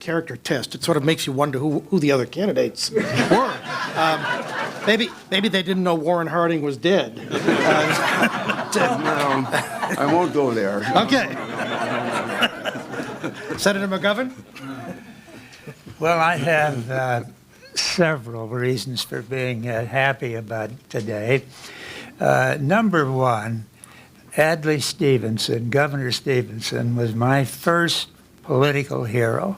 character test. It sort of makes you wonder who the other candidates were. Maybe they didn't know Warren Harding was dead. No, I won't go there. Okay. Senator McGovern? Well, I have several reasons for being happy about today. Number one, Adlai Stevenson, Governor Stevenson, was my first political hero.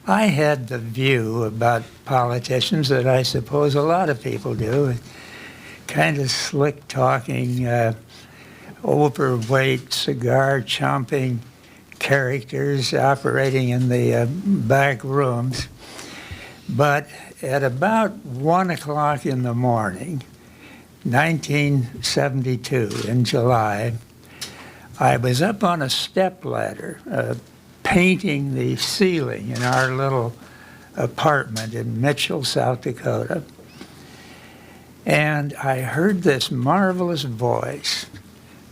I had the view about politicians that I suppose a lot of people do, kind of slick talking, overweight, cigar-chomping characters operating in the back rooms. But at about 1 o'clock in the morning, 1972, in July, I was up on a stepladder painting the ceiling in our little apartment in Mitchell, South Dakota. And I heard this marvelous voice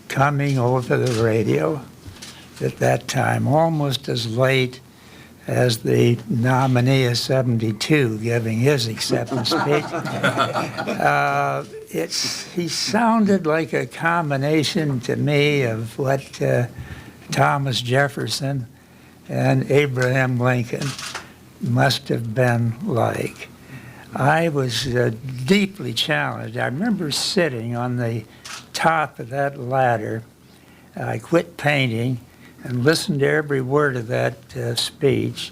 coming over the radio at that time, almost as late as the nominee of 72 giving his acceptance speech. He sounded like a combination to me of what Thomas Jefferson and Abraham Lincoln must have been like. I was deeply challenged. I remember sitting on the top of that ladder. I quit painting and listened to every word of that speech,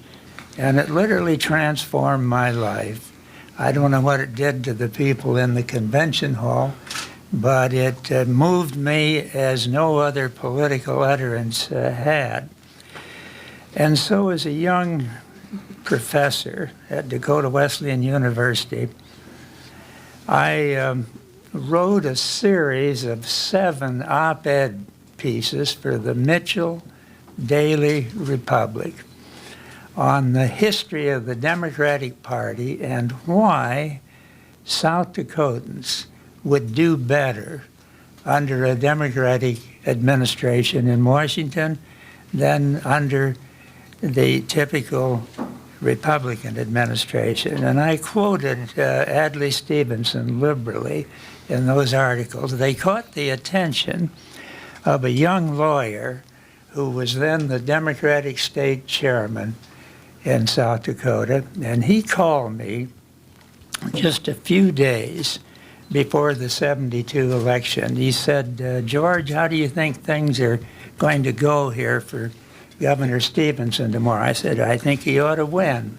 and it literally transformed my life. I don't know what it did to the people in the convention hall, but it moved me as no other political utterance had. And so as a young professor at Dakota Wesleyan University, I wrote a series of 7 op-ed pieces for the Mitchell Daily Republic on the history of the Democratic Party and why South Dakotans would do better under a Democratic administration in Washington than under the typical Republican administration. And I quoted Adlai Stevenson liberally in those articles. They caught the attention of a young lawyer who was then the Democratic state chairman in South Dakota, and he called me just a few days before the 72 election. He said, George, how do you think things are going to go here for Governor Stevenson tomorrow? I said, I think he ought to win.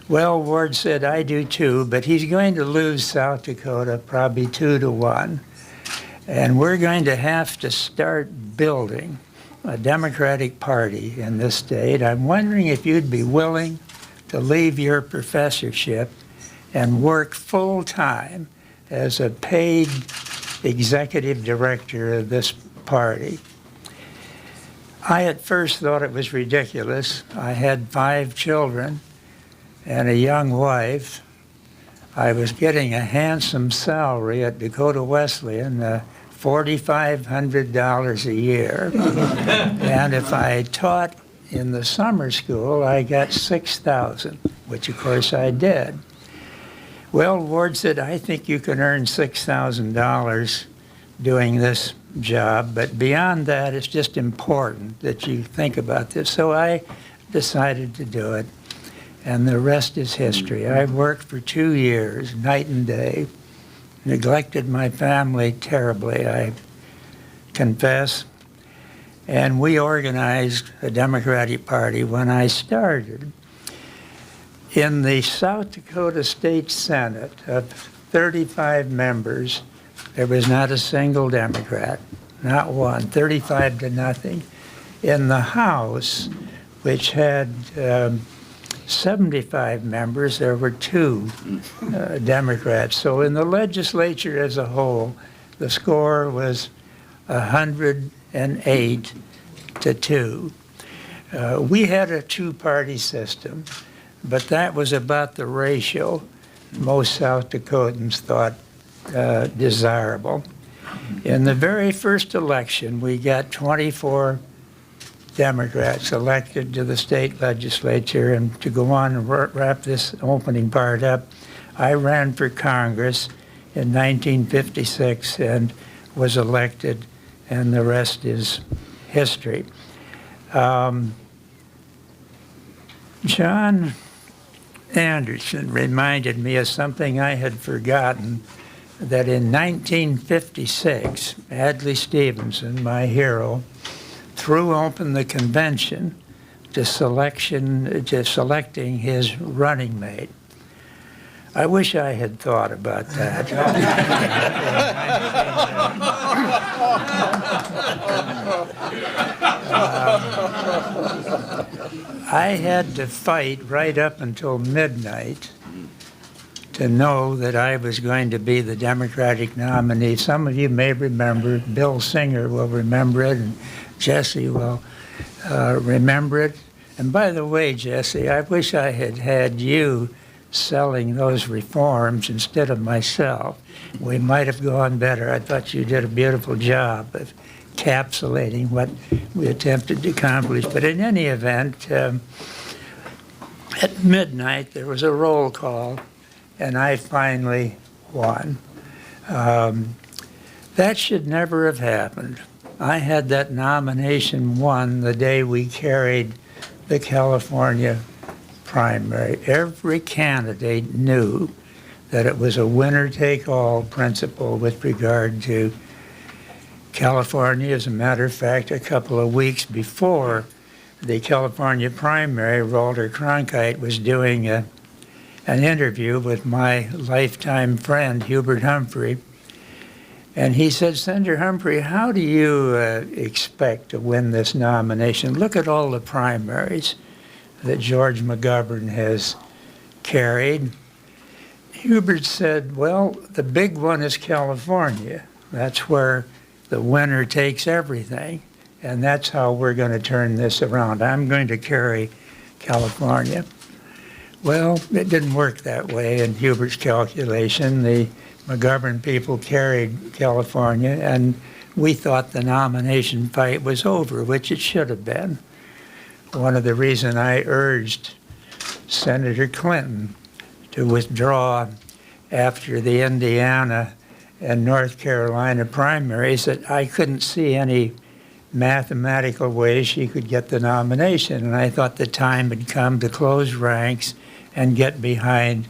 Well, Ward said, I do too, but he's going to lose South Dakota probably 2-1. And we're going to have to start building a Democratic Party in this state. I'm wondering if you'd be willing to leave your professorship and work full-time as a paid executive director of this party. I at first thought it was ridiculous. I had 5 children and a young wife. I was getting a handsome salary at Dakota Wesleyan, $4,500 a year. And if I taught in the summer school, I got $6,000, which of course I did. Well, Ward said, I think you can earn $6,000 doing this job, but beyond that, it's just important that you think about this. So I decided to do it, and the rest is history. I worked for 2 years, night and day, neglected my family terribly, I confess, and we organized a Democratic Party. When I started, in the South Dakota State Senate of 35 members, there was not a single Democrat, not one, 35-0. In the House, which had 75 members, there were 2 Democrats. So in the legislature as a whole, the score was 108-2. We had a 2-party system, but that was about the ratio most South Dakotans thought desirable. In the very first election, we got 24 Democrats elected to the state legislature. And to go on and wrap this opening part up, I ran for Congress in 1956 and was elected, and the rest is history. John Anderson reminded me of something I had forgotten, that in 1956, Adlai Stevenson, my hero, threw open the convention to selecting his running mate. I wish I had thought about that. I had to fight right up until midnight to know that I was going to be the Democratic nominee. Some of you may remember, Bill Singer will remember it, and Jesse will remember it. And by the way, Jesse, I wish I had had you selling those reforms instead of myself. We might have gone better. I thought you did a beautiful job of encapsulating what we attempted to accomplish. But in any event, at midnight there was a roll call, and I finally won. That should never have happened. I had that nomination won the day we carried the California primary. Every candidate knew that it was a winner-take-all principle with regard to California. As a matter of fact, a couple of weeks before the California primary, Walter Cronkite was doing an interview with my lifetime friend, Hubert Humphrey. And he said, Senator Humphrey, how do you expect to win this nomination? Look at all the primaries that George McGovern has carried. Hubert said, well, the big one is California. That's where the winner takes everything. And that's how we're going to turn this around. I'm going to carry California. Well, it didn't work that way in Hubert's calculation. The McGovern people carried California, and we thought the nomination fight was over, which it should have been. One of the reasons I urged Senator Clinton to withdraw after the Indiana and North Carolina primaries, that I couldn't see any mathematical way she could get the nomination. And I thought the time had come to close ranks and get behind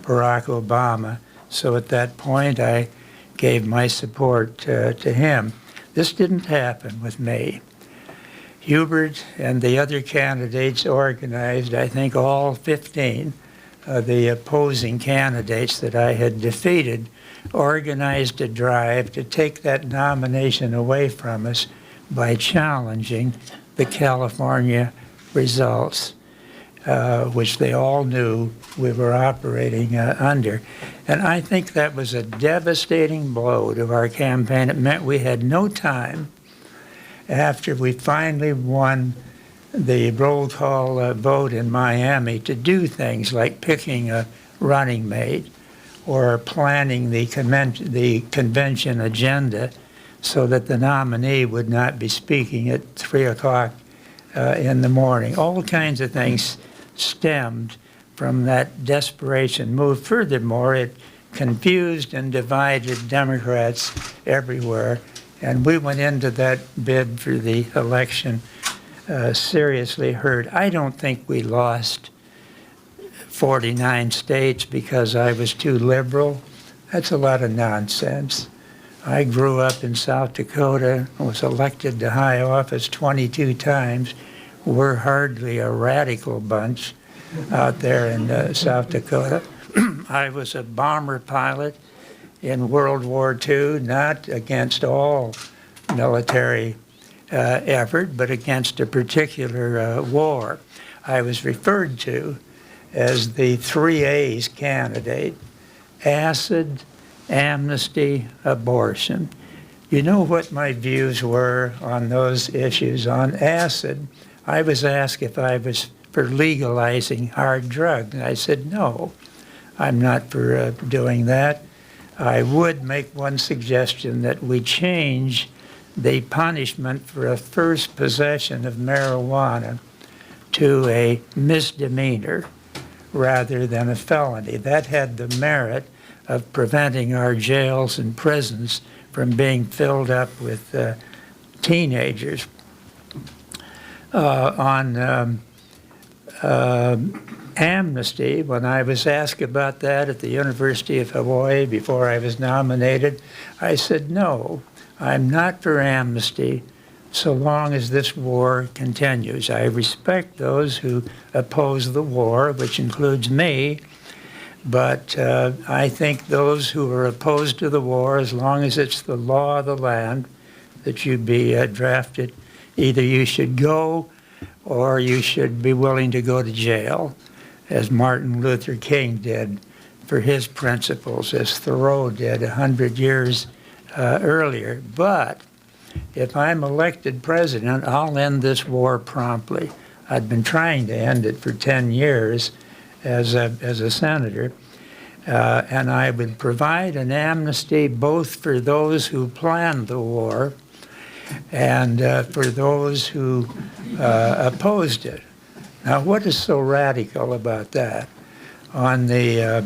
Barack Obama. So at that point, I gave my support to him. This didn't happen with me. Hubert and the other candidates organized, I think all 15 of the opposing candidates that I had defeated, organized a drive to take that nomination away from us by challenging the California results, which they all knew we were operating under. And I think that was a devastating blow to our campaign. It meant we had no time after we finally won the roll call vote in Miami to do things like picking a running mate or planning the convention agenda so that the nominee would not be speaking at 3 o'clock in the morning. All kinds of things stemmed from that desperation move. Furthermore, it confused and divided Democrats everywhere, and we went into that bid for the election seriously hurt. I don't think we lost 49 states because I was too liberal. That's a lot of nonsense. I grew up in South Dakota, was elected to high office 22 times. We're hardly a radical bunch out there in South Dakota. I was a bomber pilot in World War II, not against all military effort, but against a particular war. I was referred to as the 3 A's candidate: acid, amnesty, abortion. You know what my views were on those issues? On acid, I was asked if I was for legalizing hard drugs. And I said, no, I'm not for doing that. I would make one suggestion, that we change the punishment for a first possession of marijuana to a misdemeanor rather than a felony. That had the merit of preventing our jails and prisons from being filled up with teenagers. On amnesty, when I was asked about that at the University of Hawaii before I was nominated, I said, no, I'm not for amnesty so long as this war continues. I respect those who oppose the war, which includes me, but I think those who are opposed to the war, as long as it's the law of the land that you be drafted, either you should go or you should be willing to go to jail, as Martin Luther King did for his principles, as Thoreau did 100 years earlier. But if I'm elected president, I'll end this war promptly. I've been trying to end it for 10 years as a senator, and I would provide an amnesty both for those who planned the war and for those who opposed it. Now, what is so radical about that? On the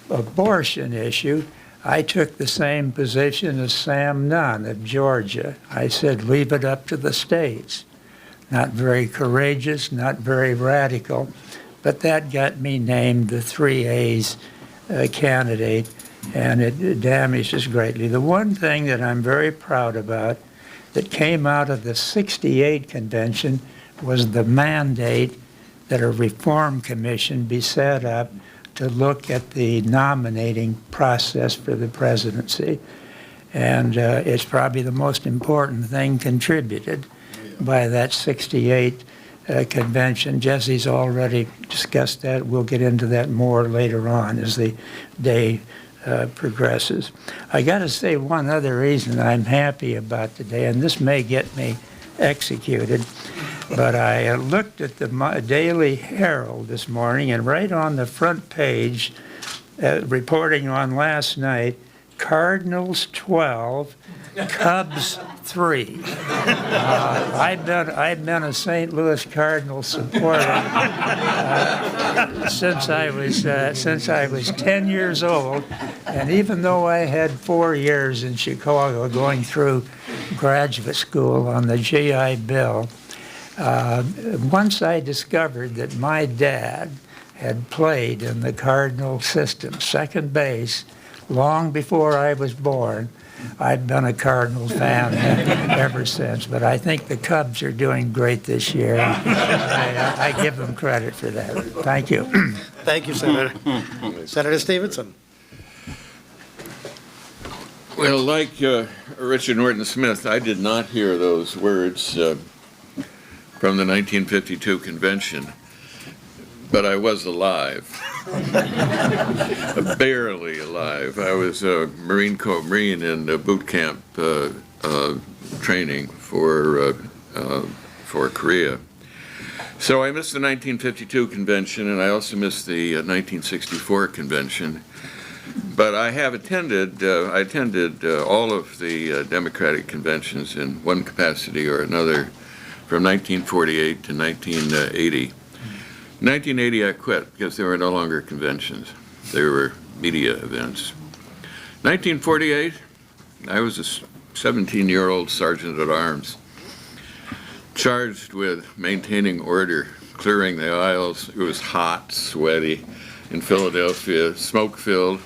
abortion issue, I took the same position as Sam Nunn of Georgia. I said, leave it up to the states. Not very courageous, not very radical, but that got me named the 3A's candidate, and it damages greatly. The one thing that I'm very proud about that came out of the '68 convention was the mandate that a reform commission be set up to look at the nominating process for the presidency. And it's probably the most important thing contributed by that '68 convention. Jesse's already discussed that. We'll get into that more later on as the day progresses. I got to say one other reason I'm happy about today, and this may get me executed, but I looked at the Daily Herald this morning, and right on the front page, reporting on last night, Cardinals 12, Cubs 3. I've been a St. Louis Cardinals supporter since I was 10 years old, and even though I had 4 years in Chicago going through graduate school on the GI Bill, once I discovered that my dad had played in the Cardinal system, second base, long before I was born, I've been a Cardinals fan ever since. But I think the Cubs are doing great this year. I give them credit for that. Thank you. Thank you, Senator. Senator Stevenson. Well, like Richard Norton Smith, I did not hear those words from the 1952 convention, but I was alive. Barely alive. I was a Marine Corps Marine in boot camp training for Korea. So I missed the 1952 convention, and I also missed the 1964 convention. But I have attended. I attended all of the Democratic conventions in one capacity or another, from 1948 to 1980. 1980, I quit because there were no longer conventions. There were media events. 1948, I was a 17-year-old sergeant at arms, charged with maintaining order, clearing the aisles. It was hot, sweaty in Philadelphia, smoke-filled.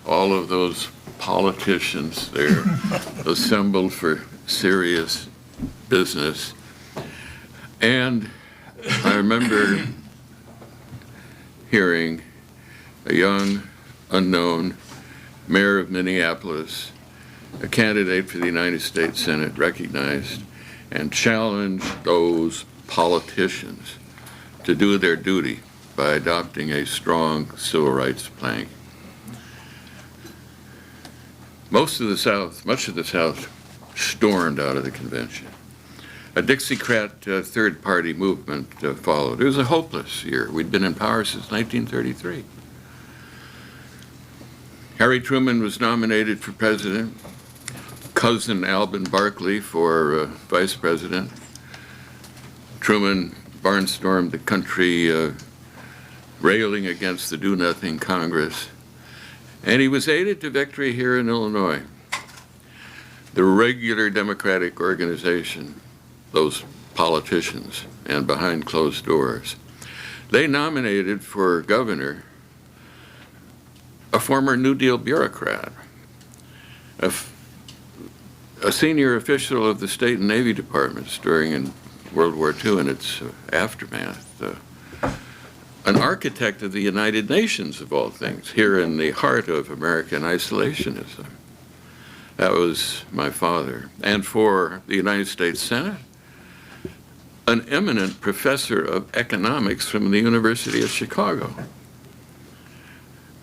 All of those politicians there assembled for serious business. And I remember hearing a young, unknown mayor of Minneapolis, a candidate for the United States Senate, recognized and challenged those politicians to do their duty by adopting a strong civil rights plank. Much of the South stormed out of the convention. A Dixiecrat third-party movement followed. It was a hopeless year. We'd been in power since 1933. Harry Truman was nominated for president. cousin Alvin Barkley for vice president. Truman barnstormed the country, railing against the do-nothing Congress. And he was aided to victory here in Illinois. The regular Democratic organization, those politicians, and behind closed doors, they nominated for governor a former New Deal bureaucrat, a senior official of the state and Navy departments during World War II and its aftermath, an architect of the United Nations, of all things, here in the heart of American isolationism. That was my father. And for the United States Senate, an eminent professor of economics from the University of Chicago.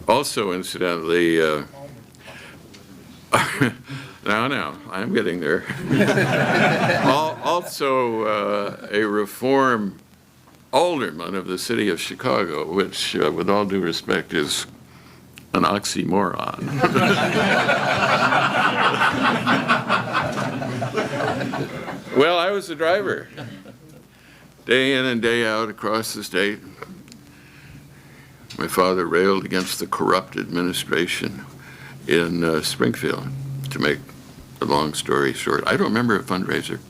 Also, incidentally, now, I'm getting there. Also, a reform alderman of the city of Chicago, which, with all due respect, is an oxymoron. Well, I was the driver, day in and day out across the state. My father railed against the corrupt administration in Springfield. To make a long story short, I don't remember a fundraiser.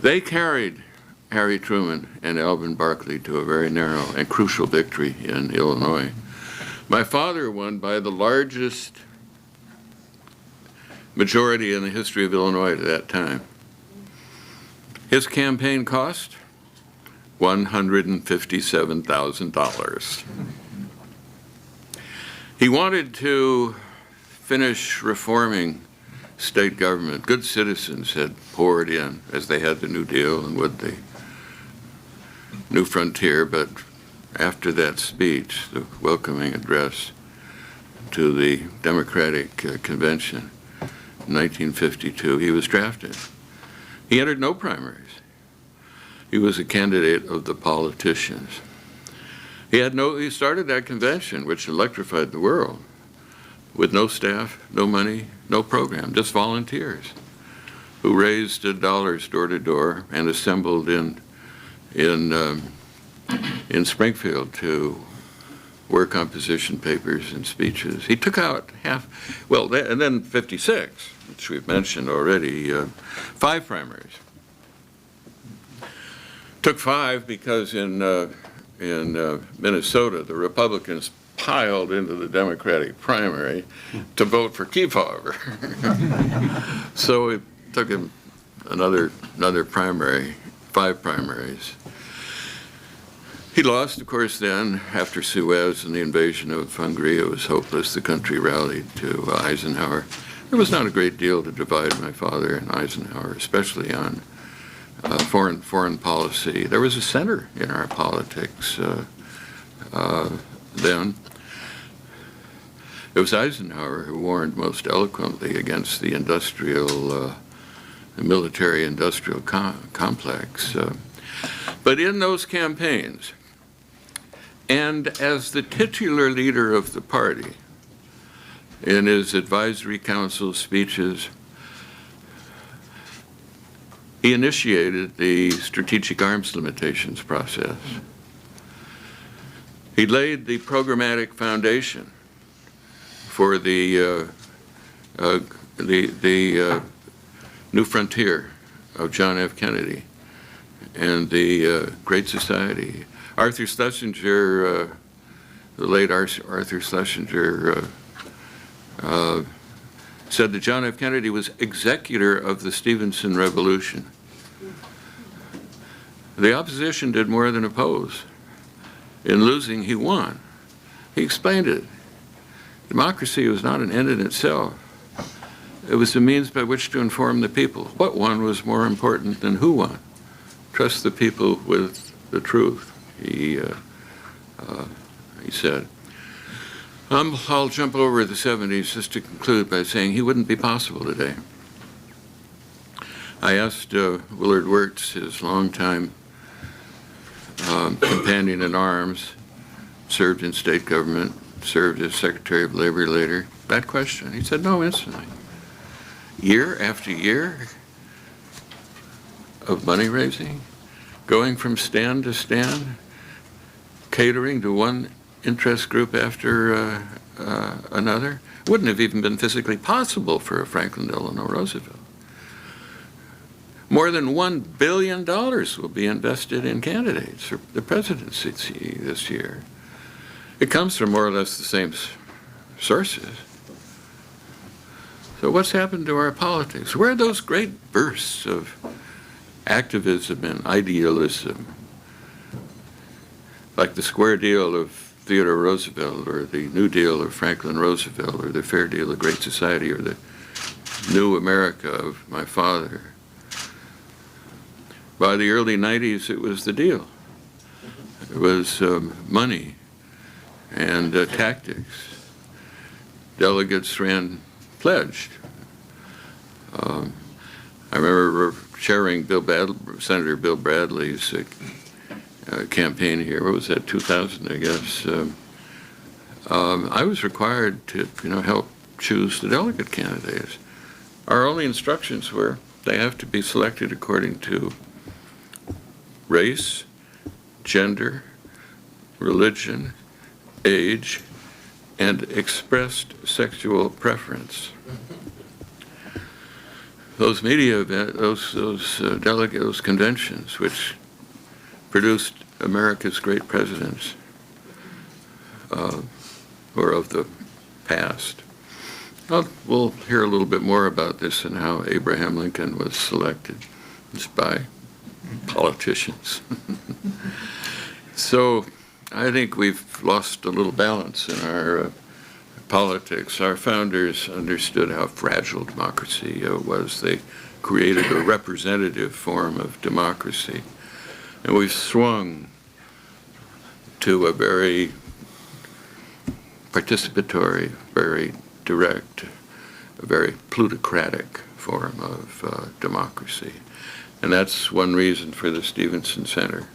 They carried Harry Truman and Alvin Barkley to a very narrow and crucial victory in Illinois. My father won by the largest majority in the history of Illinois at that time. His campaign cost $157,000. He wanted to finish reforming state government. Good citizens had poured in as they had the New Deal and with the New Frontier, but after that speech, the welcoming address to the Democratic Convention in 1952, he was drafted. He entered no primaries. He was a candidate of the politicians. He started that convention, which electrified the world, with no staff, no money, no program, just volunteers who raised dollars door to door and assembled in Springfield to work on position papers and speeches. He took out and then 56, which we've mentioned already, 5 primaries. Took 5 because in Minnesota, the Republicans piled into the Democratic primary to vote for Kefauver. So it took him another primary, 5 primaries. He lost, of course, then, after Suez and the invasion of Hungary. It was hopeless. The country rallied to Eisenhower. There was not a great deal to divide my father and Eisenhower, especially on foreign policy. There was a center in our politics then. It was Eisenhower who warned most eloquently against the military-industrial complex. But in those campaigns, and as the titular leader of the party, in his advisory council speeches, he initiated the strategic arms limitations process. He laid the programmatic foundation for the New Frontier of John F. Kennedy and the Great Society. Arthur Schlesinger, the late Arthur Schlesinger, said that John F. Kennedy was executor of the Stevenson Revolution. The opposition did more than oppose. In losing, he won. He explained it. Democracy was not an end in itself. It was the means by which to inform the people. What won was more important than who won. Trust the people with the truth, he said. I'll jump over the 70s just to conclude by saying he wouldn't be possible today. I asked Willard Wirtz, his longtime companion in arms, served in state government, served as Secretary of Labor later, that question. He said no instantly. year after year of money raising, going from stand to stand, catering to one interest group after another. Wouldn't have even been physically possible for a Franklin Delano Roosevelt. More than $1 billion will be invested in candidates for the presidency this year. It comes from more or less the same sources. So what's happened to our politics? Where are those great bursts of activism and idealism, like the Square Deal of Theodore Roosevelt, or the New Deal of Franklin Roosevelt, or the Fair Deal of Great Society, or the New America of my father? By the early 90s, it was the deal. It was money and tactics. Delegates pledged. I remember chairing Senator Bill Bradley's campaign here. What was that, 2000, I guess? I was required to, help choose the delegate candidates. Our only instructions were they have to be selected according to race, gender, religion, age, and expressed sexual preference. Those those conventions, which produced America's great presidents, or of the past. We'll hear a little bit more about this and how Abraham Lincoln was selected. It's by politicians. So I think we've lost a little balance in our politics. Our founders understood how fragile democracy was. They created a representative form of democracy. And we've swung to a very participatory, very direct, a very plutocratic form of democracy. And that's one reason for the Stevenson Center.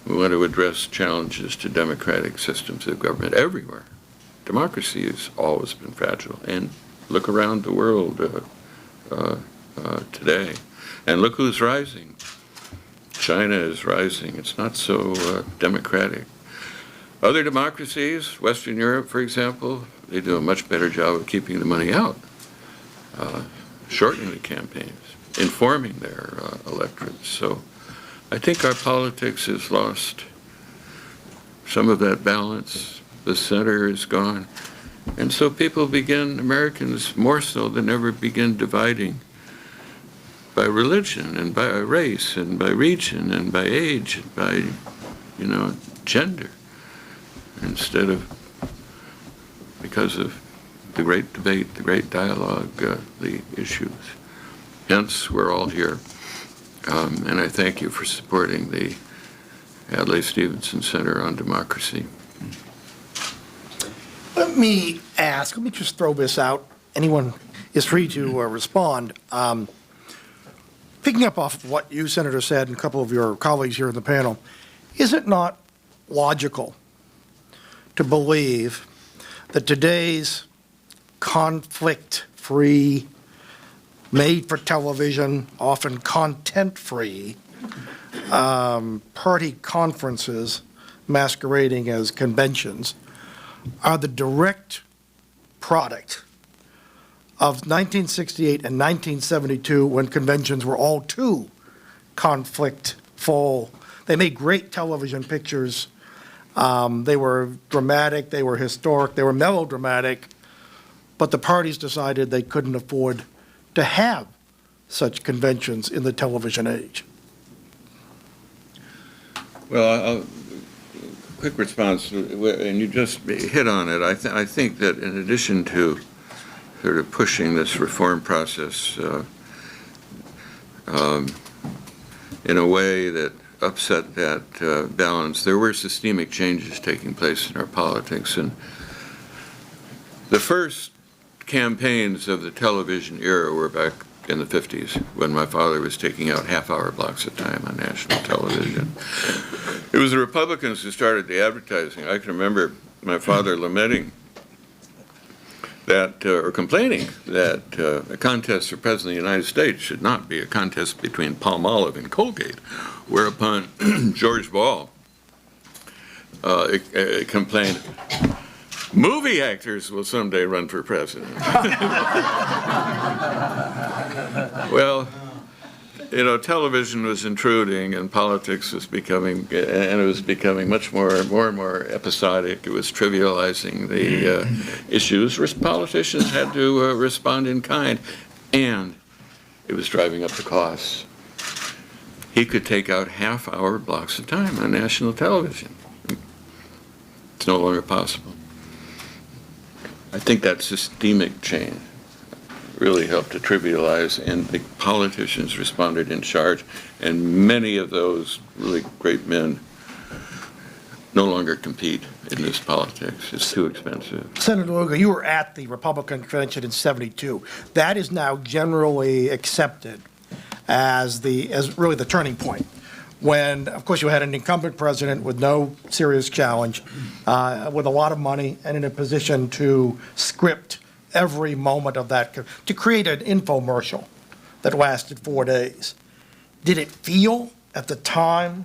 We want to address challenges to democratic systems of government everywhere. Democracy has always been fragile. And look around the world today. And look who's rising. China is rising. It's not so democratic. Other democracies, Western Europe, for example, they do a much better job of keeping the money out, shortening the campaigns, informing their electorates. So I think our politics has lost some of that balance. The center is gone. And so Americans more so than ever, begin dividing by religion and by race and by region and by age and by, gender, instead of, because of the great debate, the great dialogue, the issues. Hence, we're all here. And I thank you for supporting the Adlai Stevenson Center on Democracy. Let me just throw this out. Anyone is free to respond. Picking up off of what you, Senator, said, and a couple of your colleagues here in the panel, is it not logical to believe that today's conflict-free, made-for-television, often content-free party conferences masquerading as conventions are the direct product of 1968 and 1972, when conventions were all too conflict-full? They made great television pictures. They were dramatic, they were historic, they were melodramatic, but the parties decided they couldn't afford to have such conventions in the television age. Well, quick response, and you just hit on it. I think that in addition to sort of pushing this reform process in a way that upset that balance, there were systemic changes taking place in our politics. And the first campaigns of the television era were back in the 50s, when my father was taking out half-hour blocks of time on national television. It was the Republicans who started the advertising. I can remember my father lamenting that, or complaining that a contest for President of the United States should not be a contest between Palmolive and Colgate, whereupon George Ball complained, movie actors will someday run for president. Well, you know, television was intruding and politics was becoming, and it was becoming much more and more episodic. It was trivializing the issues. Politicians had to respond in kind, and it was driving up the costs. He could take out half-hour blocks of time on national television. It's no longer possible. I think that systemic change really helped to trivialize, and the politicians responded in charge, and many of those really great men no longer compete in this politics. It's too expensive. Senator Lugar, you were at the Republican convention in '72. That is now generally accepted as really the turning point, when, of course, you had an incumbent president with no serious challenge, with a lot of money, and in a position to script every moment of that, to create an infomercial that lasted 4 days. Did it feel at the time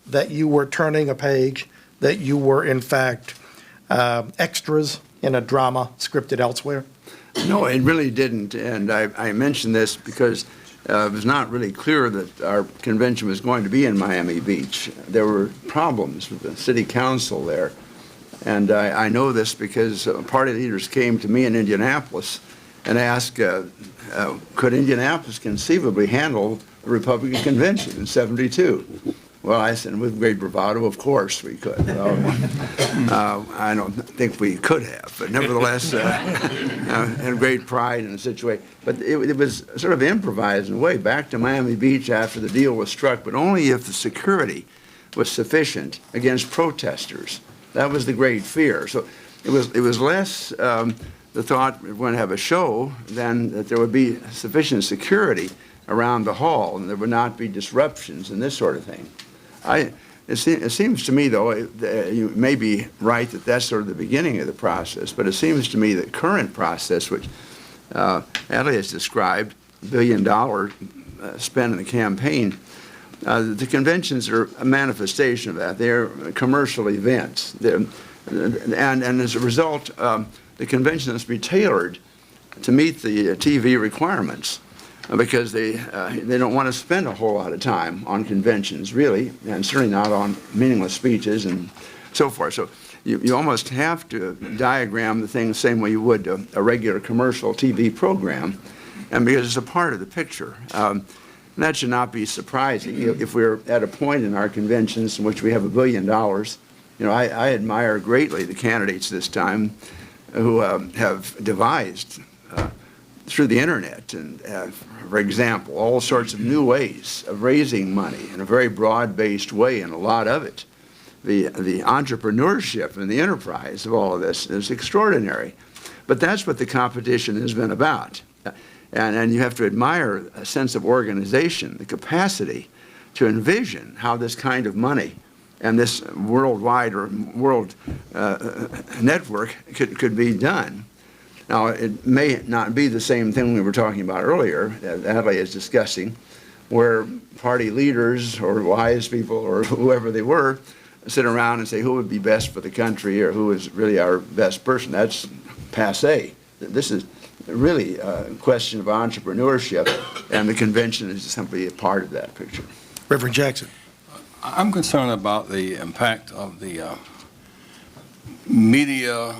that you were turning a page, that you were, in fact, extras in a drama scripted elsewhere? No, it really didn't, and I mentioned this because it was not really clear that our convention was going to be in Miami Beach. There were problems with the city council there. And I know this because party leaders came to me in Indianapolis and asked, could Indianapolis conceivably handle the Republican convention in '72? Well, I said, with great bravado, of course we could. I don't think we could have, but nevertheless, had great pride in the situation. But it was sort of improvised in a way, back to Miami Beach after the deal was struck, but only if the security was sufficient against protesters. That was the great fear. So it was less the thought we're going to have a show than that there would be sufficient security around the hall and there would not be disruptions and this sort of thing. It seems to me, though, you may be right that that's sort of the beginning of the process, but it seems to me that current process, which Adlai has described, $1 billion spent in the campaign, the conventions are a manifestation of that. They're commercial events. And as a result, the convention must be tailored to meet the TV requirements because they don't want to spend a whole lot of time on conventions, really, and certainly not on meaningless speeches and so forth. So you almost have to diagram the thing the same way you would a regular commercial TV program, and because it's a part of the picture. And that should not be surprising. If we're at a point in our conventions in which we have $1 billion, you know, I admire greatly the candidates this time who have devised through the internet and, for example, all sorts of new ways of raising money in a very broad-based way, and a lot of it. The entrepreneurship and the enterprise of all of this is extraordinary. But that's what the competition has been about. And you have to admire a sense of organization, the capacity to envision how this kind of money and this worldwide or world network could be done. Now, it may not be the same thing we were talking about earlier, that Adlai is discussing, where party leaders or wise people or whoever they were sit around and say who would be best for the country or who is really our best person. That's passé. This is really a question of entrepreneurship, and the convention is simply a part of that picture. Reverend Jackson. I'm concerned about the impact of the media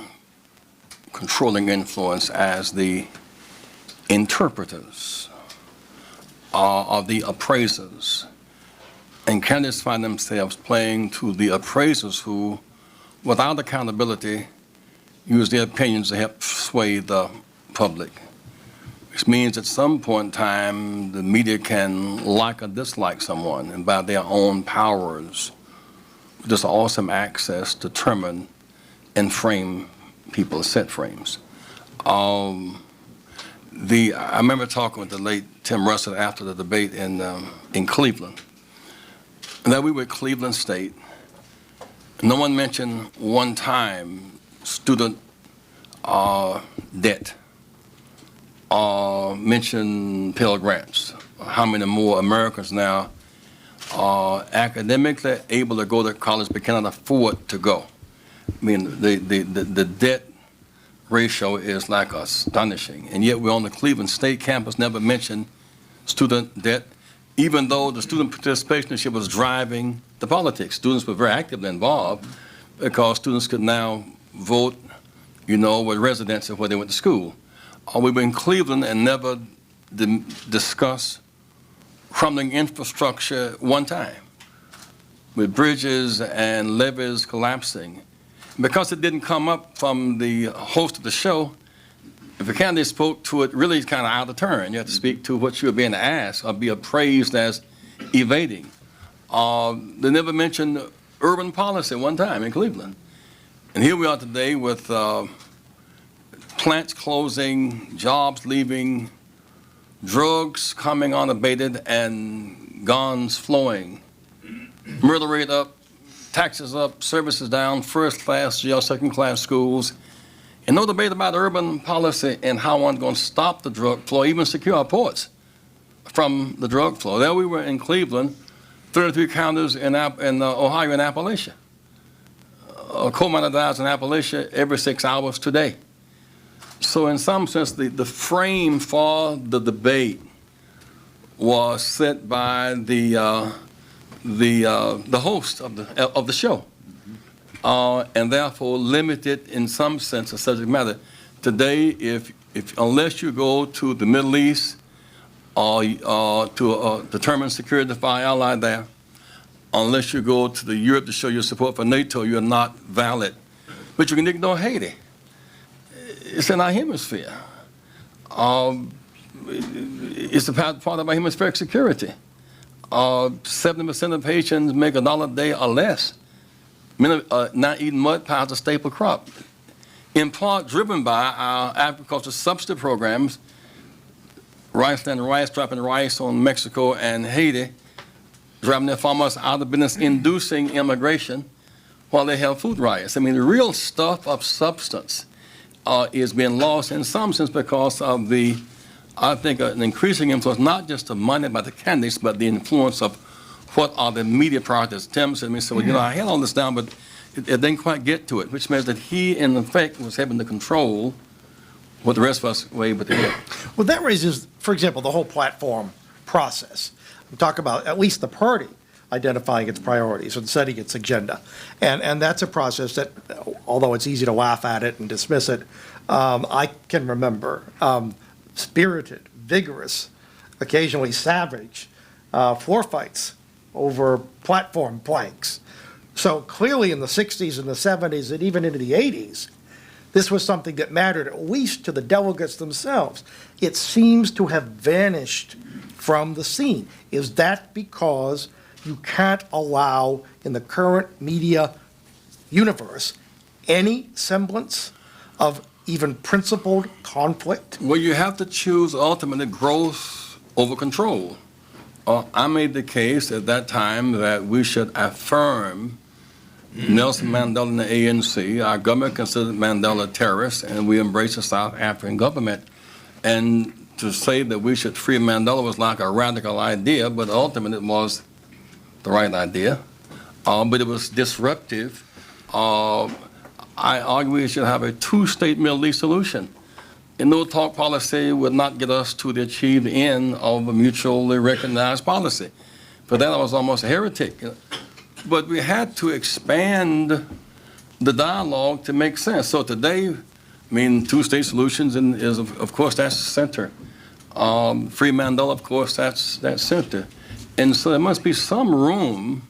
controlling influence as the interpreters of the appraisers. And candidates find themselves playing to the appraisers who, without accountability, use their opinions to help sway the public, which means at some point in time the media can like or dislike someone, and by their own powers, just awesome access, determine and frame people, set frames. I remember talking with the late Tim Russell after the debate in Cleveland, and that we were at Cleveland State. No one mentioned one time student debt, mention Pell Grants. How many more Americans now are academically able to go to college but cannot afford to go? I mean, the debt ratio is like astonishing, and yet we're on the Cleveland State campus, never mentioned student debt, even though the student participation initiative was driving the politics. Students were very actively involved because students could now vote, with residence of where they went to school. We were in Cleveland and never discussed crumbling infrastructure one time, with bridges and levees collapsing. Because it didn't come up from the host of the show, if a candidate spoke to it, really kind of out of turn. You have to speak to what you were being asked or be appraised as evading. They never mentioned urban policy one time in Cleveland. And here we are today with plants closing, jobs leaving, drugs coming unabated, and guns flowing. Murder rate up, taxes up, services down, first-class jail, second-class schools, and no debate about urban policy and how one's going to stop the drug flow, even secure our ports from the drug flow. There we were in Cleveland, 33 counties in Ohio and Appalachia. A coal miner dies in Appalachia every 6 hours today. So in some sense, the frame for the debate was set by the host of the show, and therefore limited in some sense the subject matter. Today, if unless you go to the Middle East or to determine security for our ally there, unless you go to the Europe to show your support for NATO, you're not valid. But you can ignore Haiti. It's in our hemisphere. It's a part of our hemispheric security. 70% of Haitians make $1 a day or less. Many not eating mud pie is a staple crop. In part driven by our agricultural subsidy programs, dropping rice on Mexico and Haiti, driving their farmers out of business, inducing immigration while they have food riots. I mean, the real stuff of substance is being lost in some sense because of I think, an increasing influence, not just of money by the candidates, but the influence of what are the media priorities. Tim said to me, so, I had all this down, but it didn't quite get to it, which means that he, in effect, was having to control what the rest of us were able to do. Well, that raises, for example, the whole platform process. We talk about at least the party identifying its priorities and setting its agenda. And that's a process that, although it's easy to laugh at it and dismiss it, I can remember spirited, vigorous, occasionally savage floor fights over platform planks. So clearly in the 60s and the 70s and even into the 80s, this was something that mattered at least to the delegates themselves. It seems to have vanished from the scene. Is that because you can't allow in the current media universe any semblance of even principled conflict? Well, you have to choose ultimately growth over control. I made the case at that time that we should affirm Nelson Mandela and the ANC. Our government considered Mandela a terrorist, and we embraced the South African government. And to say that we should free Mandela was like a radical idea, but ultimately it was the right idea. But it was disruptive. I argue we should have a two-state Middle East solution. And no-talk policy would not get us to the achieved end of a mutually recognized policy. For that, I was almost a heretic. But we had to expand the dialogue to make sense. So today, two-state solutions is, of course, that's center. Free Mandela, of course, that's center. And so there must be some room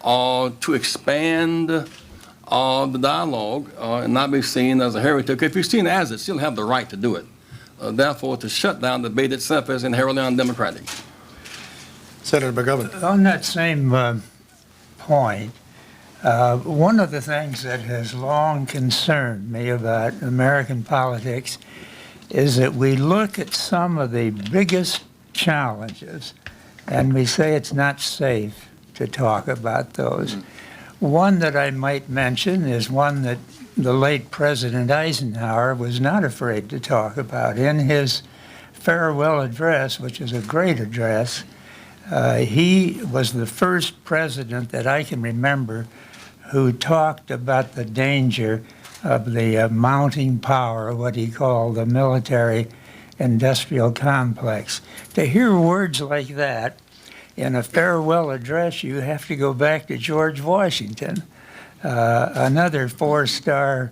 to expand the dialogue and not be seen as a heretic. If you're seen as it, still have the right to do it. Therefore, to shut down the debate itself is inherently undemocratic. Senator McGovern. On that same point, one of the things that has long concerned me about American politics is that we look at some of the biggest challenges and we say it's not safe to talk about those. One that I might mention is one that the late President Eisenhower was not afraid to talk about. In his farewell address, which is a great address, he was the first president that I can remember who talked about the danger of the mounting power, what he called the military-industrial complex. To hear words like that in a farewell address, you have to go back to George Washington, another four-star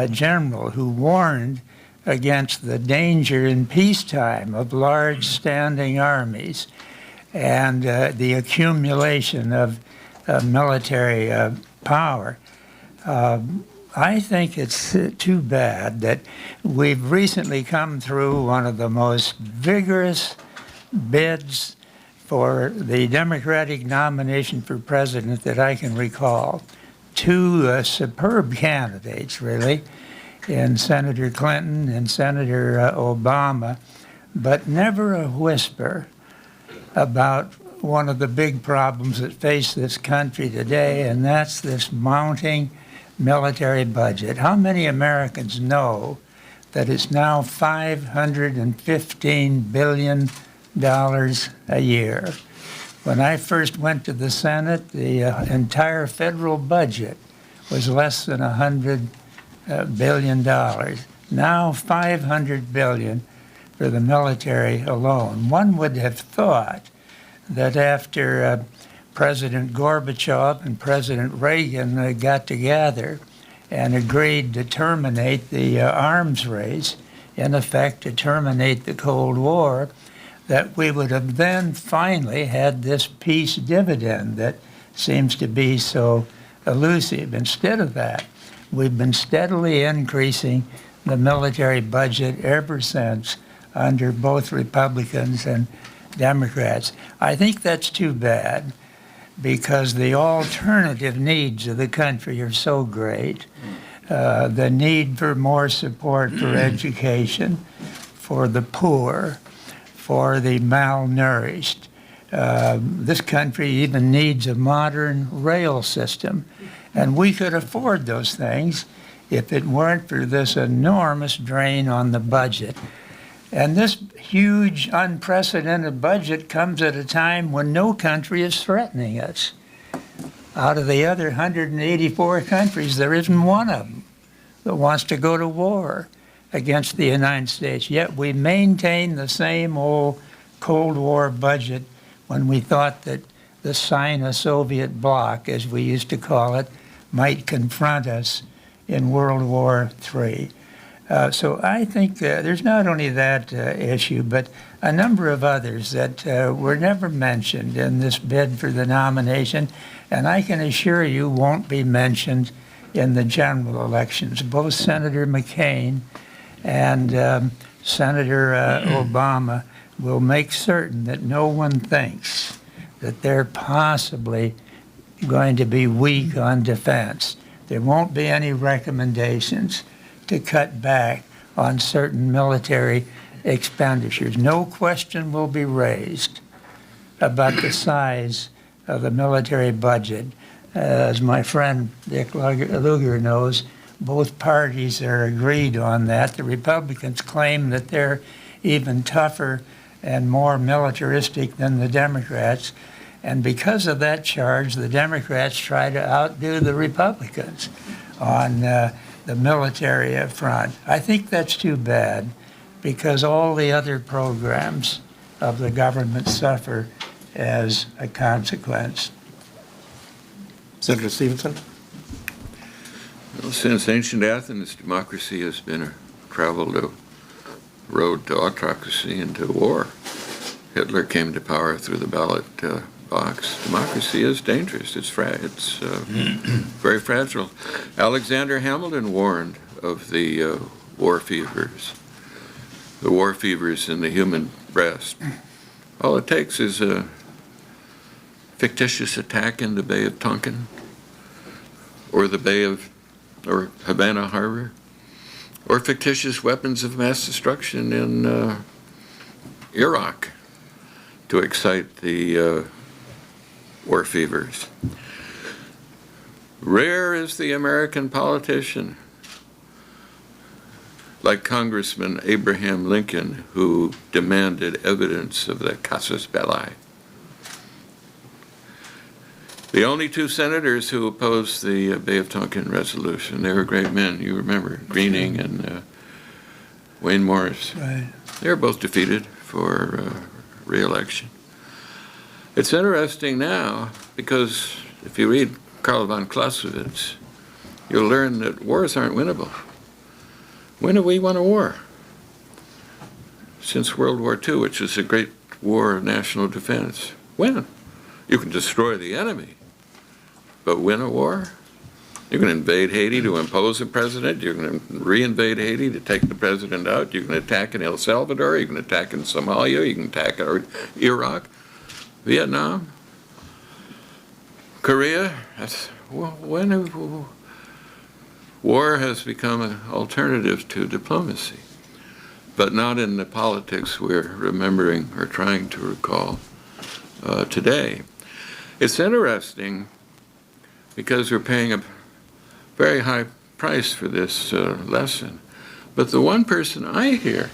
general who warned against the danger in peacetime of large standing armies and the accumulation of military power. I think it's too bad that we've recently come through one of the most vigorous bids for the Democratic nomination for president that I can recall. Two superb candidates, really, in Senator Clinton and Senator Obama, but never a whisper about one of the big problems that face this country today, and that's this mounting military budget. How many Americans know that it's now $515 billion a year? When I first went to the Senate, the entire federal budget was less than $100 billion. Now $500 billion for the military alone. One would have thought that after President Gorbachev and President Reagan got together and agreed to terminate the arms race, in effect to terminate the Cold War, that we would have then finally had this peace dividend that seems to be so elusive. Instead of that, we've been steadily increasing the military budget ever since under both Republicans and Democrats. I think that's too bad because the alternative needs of the country are so great. The need for more support for education, for the poor, for the malnourished. This country even needs a modern rail system, and we could afford those things if it weren't for this enormous drain on the budget. And this huge, unprecedented budget comes at a time when no country is threatening us. Out of the other 184 countries, there isn't one of them that wants to go to war against the United States. Yet we maintain the same old Cold War budget when we thought that the Sino-Soviet bloc, as we used to call it, might confront us in World War III. So I think there's not only that issue, but a number of others that were never mentioned in this bid for the nomination, and I can assure you won't be mentioned in the general elections. Both Senator McCain and Senator Obama will make certain that no one thinks that they're possibly going to be weak on defense. There won't be any recommendations to cut back on certain military expenditures. No question will be raised about the size of the military budget. As my friend Dick Lugar knows, both parties are agreed on that. The Republicans claim that they're even tougher and more militaristic than the Democrats. And because of that charge, the Democrats try to outdo the Republicans on the military front. I think that's too bad because all the other programs of the government suffer as a consequence. Senator Stevenson? Well, since ancient Athens, democracy has been a traveled road to autocracy and to war. Hitler came to power through the ballot box. Democracy is dangerous. It's very fragile. Alexander Hamilton warned of the war fevers in the human breast. All it takes is a fictitious attack in the Bay of Tonkin or or Havana Harbor, or fictitious weapons of mass destruction in Iraq to excite the war fevers. Rare is the American politician, like Congressman Abraham Lincoln, who demanded evidence of the casus belli. The only two senators who opposed the Bay of Tonkin resolution, they were great men, you remember, Greening and Wayne Morris. Right. They were both defeated for re-election. It's interesting now because if you read Karl von Clausewitz, you'll learn that wars aren't winnable. When have we won a war? Since World War II, which is a great war of national defense. When? You can destroy the enemy, but win a war? You can invade Haiti to impose a president. You can re-invade Haiti to take the president out. You can attack in El Salvador. You can attack in Somalia. You can attack Iraq, Vietnam, Korea. War has become an alternative to diplomacy, but not in the politics we're remembering or trying to recall today. It's interesting because we're paying a very high price for this lesson, but the one person I hear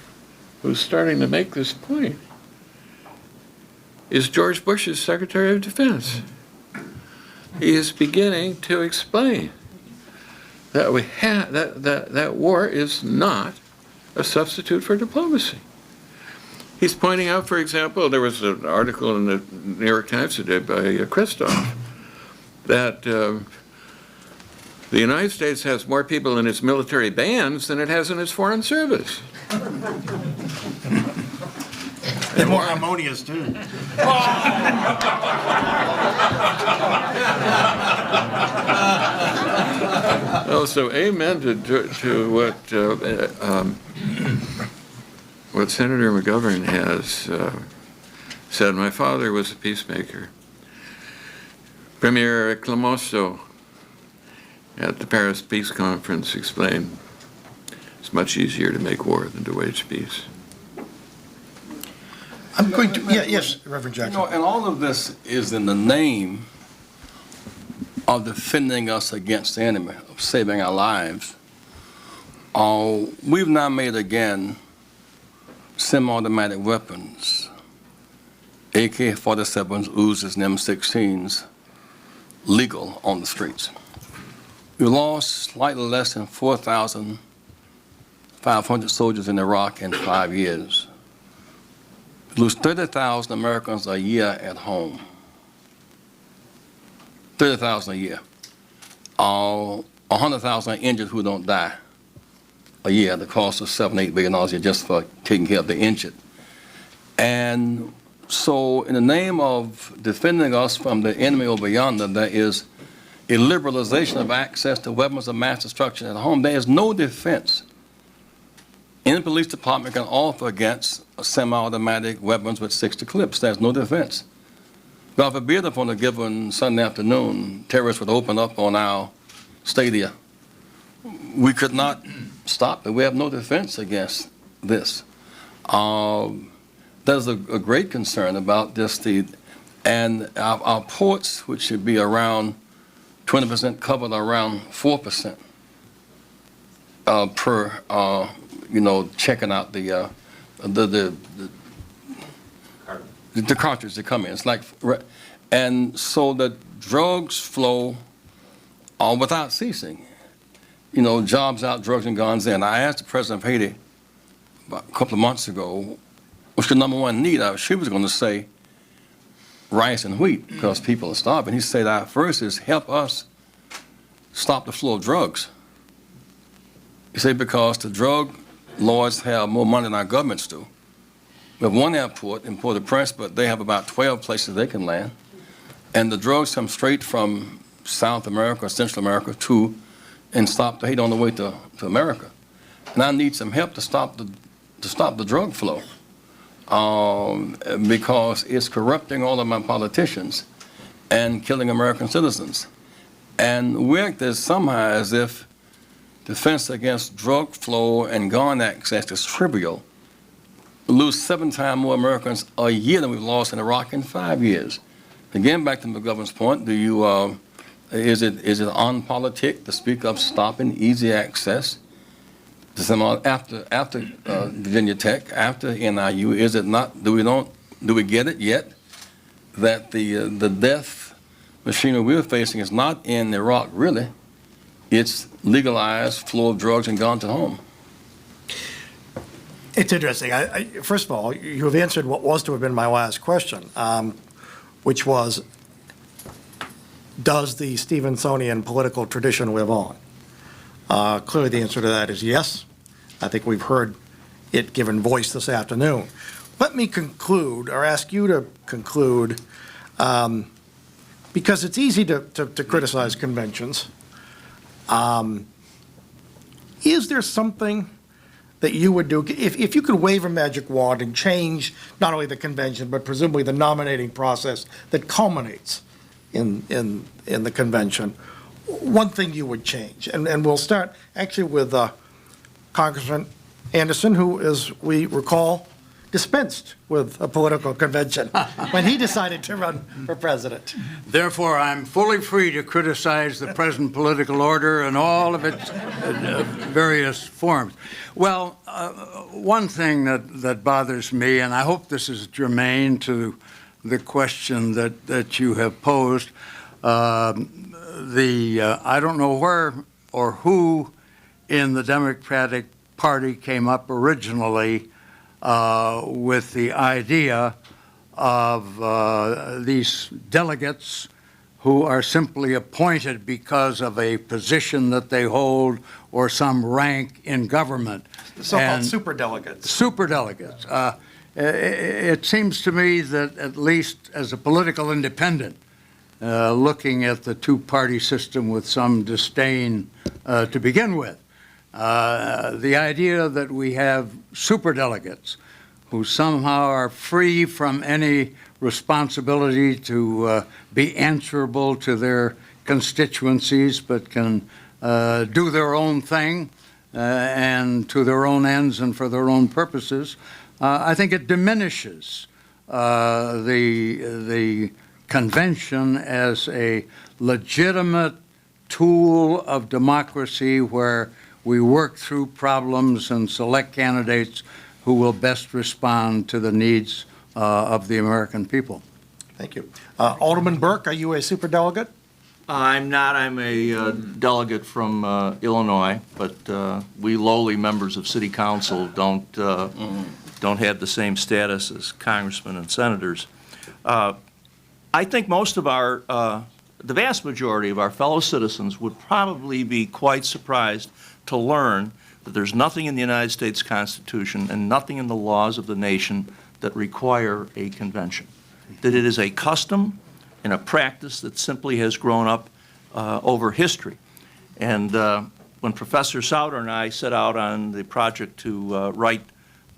who's starting to make this point is George Bush's Secretary of Defense. He is beginning to explain that that war is not a substitute for diplomacy. He's pointing out, for example, there was an article in the New York Times today by Christoph that the United States has more people in its military bands than it has in its foreign service. They're more harmonious, too. Oh, so amen to what Senator McGovern has said. My father was a peacemaker. Premier Clemenceau at the Paris Peace Conference explained it's much easier to make war than to wage peace. I'm going to, yes, Reverend Jackson. You know, and all of this is in the name of defending us against the enemy, of saving our lives. We've now made again semi-automatic weapons, AK-47s, Uzis, and M16s, legal on the streets. We lost slightly less than 4,500 soldiers in Iraq in 5 years. We lose 30,000 Americans a year at home. 30,000 a year. 100,000 are injured who don't die a year. The cost of $7-8 billion a year just for taking care of the injured. And so in the name of defending us from the enemy over yonder, there is a liberalization of access to weapons of mass destruction at home. There is no defense any police department can offer against semi-automatic weapons with 60 clips. There's no defense. God forbid if on a given Sunday afternoon, terrorists would open up on our stadia. We could not stop it. We have no defense against this. There's a great concern about this. And our ports, which should be around 20% covered, around 4% per, checking out the cartridge that come in. It's like, and so the drugs flow without ceasing. Jobs out, drugs and guns in. I asked the president of Haiti about a couple of months ago, what's the number one need? She was going to say rice and wheat because people are starving. He said, our first is help us stop the flow of drugs. He said, because the drug lords have more money than our governments do. We have one airport in Port-au-Prince, but they have about 12 places they can land. And the drugs come straight from South America, Central America, and stop the Haiti on the way to America. And I need some help to stop the drug flow because it's corrupting all of my politicians and killing American citizens. And we act as somehow as if defense against drug flow and gun access is trivial. We lose 7 times more Americans a year than we've lost in Iraq in 5 years. Again, back to McGovern's point, do you Is it unpolitic to speak of stopping easy access to some after Virginia Tech, after NIU? Is it not? Do we get it yet that the death machinery we're facing is not in Iraq really? It's legalized flow of drugs and gone to home. It's interesting. First of all, you have answered what was to have been my last question, which was, does the Stevensonian political tradition live on? Clearly, the answer to that is yes. I think we've heard it given voice this afternoon. Let me conclude, or ask you to conclude, because it's easy to criticize conventions. Is there something that you would do, if you could wave a magic wand and change not only the convention, but presumably the nominating process that culminates in the convention, one thing you would change? And we'll start actually with Congressman Anderson, who, as we recall, dispensed with a political convention when he decided to run for president. Therefore, I'm fully free to criticize the present political order and all of its various forms. Well, one thing that bothers me, and I hope this is germane to the question that you have posed, I don't know where or who in the Democratic Party came up originally with the idea of these delegates who are simply appointed because of a position that they hold or some rank in government. The so-called superdelegates. Superdelegates. It seems to me that, at least as a political independent, looking at the two-party system with some disdain to begin with, the idea that we have superdelegates who somehow are free from any responsibility to be answerable to their constituencies, but can do their own thing and to their own ends and for their own purposes, I think it diminishes the convention as a legitimate tool of democracy where we work through problems and select candidates who will best respond to the needs of the American people. Thank you. Alderman Burke, are you a superdelegate? I'm not. I'm a delegate from Illinois, but we lowly members of City Council don't have the same status as congressmen and senators. I think most of our, the vast majority of our fellow citizens would probably be quite surprised to learn that there's nothing in the United States Constitution and nothing in the laws of the nation that require a convention. That it is a custom and a practice that simply has grown up over history. And when Professor Sauter and I set out on the project to write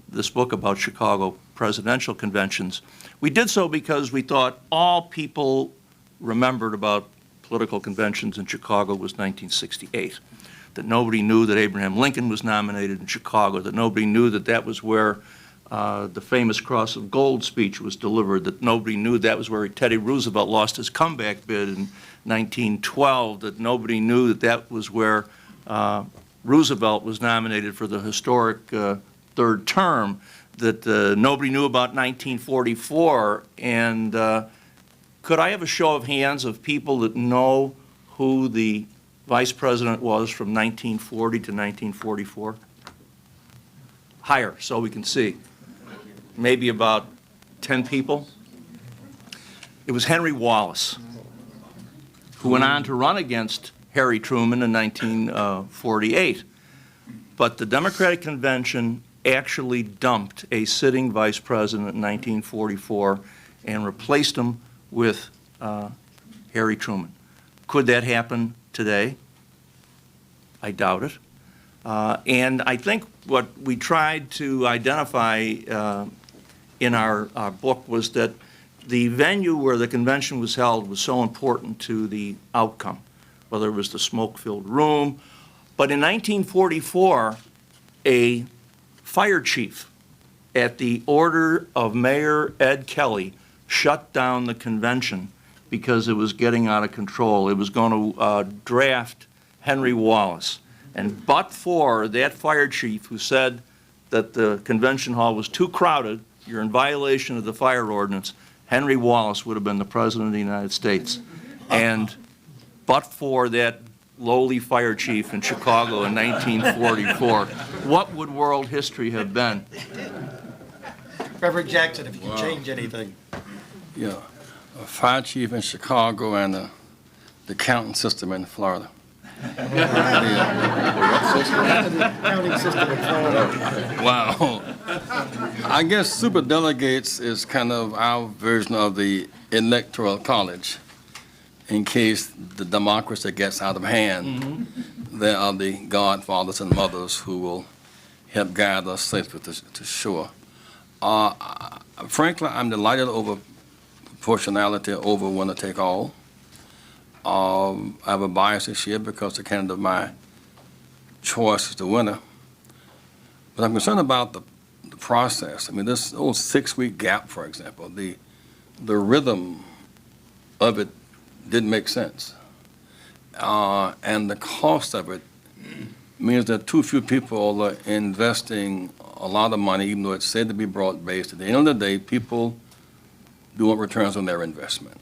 this book about Chicago presidential conventions, we did so because we thought all people remembered about political conventions in Chicago was 1968. That nobody knew that Abraham Lincoln was nominated in Chicago, that nobody knew that that was where the famous Cross of Gold speech was delivered, that nobody knew that was where Teddy Roosevelt lost his comeback bid in 1912, that nobody knew that that was where Roosevelt was nominated for the historic third term, that nobody knew about 1944. And could I have a show of hands of people that know who the vice president was from 1940 to 1944? Higher, so we can see. Maybe about 10 people. It was Henry Wallace, who went on to run against Harry Truman in 1948. But the Democratic Convention actually dumped a sitting vice president in 1944 and replaced him with Harry Truman. Could that happen today? I doubt it. And I think what we tried to identify in our book was that the venue where the convention was held was so important to the outcome, whether it was the smoke-filled room. But in 1944, a fire chief, at the order of Mayor Ed Kelly, shut down the convention because it was getting out of control. It was going to draft Henry Wallace. And but for that fire chief who said that the convention hall was too crowded, you're in violation of the fire ordinance, Henry Wallace would have been the President of the United States. And but for that lowly fire chief in Chicago in 1944, what would world history have been? Reverend Jackson, if you can change anything. Yeah, a fire chief in Chicago and the counting system in Florida. Counting system in Florida. Wow. I guess superdelegates is kind of our version of the electoral college. In case the democracy gets out of hand, there are the godfathers and mothers who will help guide us safely to shore. Frankly, I'm delighted over proportionality over winner take all. I have a bias this year because the candidate of my choice is the winner. But I'm concerned about the process. I mean, this old 6-week gap, for example, the rhythm of it didn't make sense. And the cost of it means that too few people are investing a lot of money, even though it's said to be broad-based. At the end of the day, people do want returns on their investment.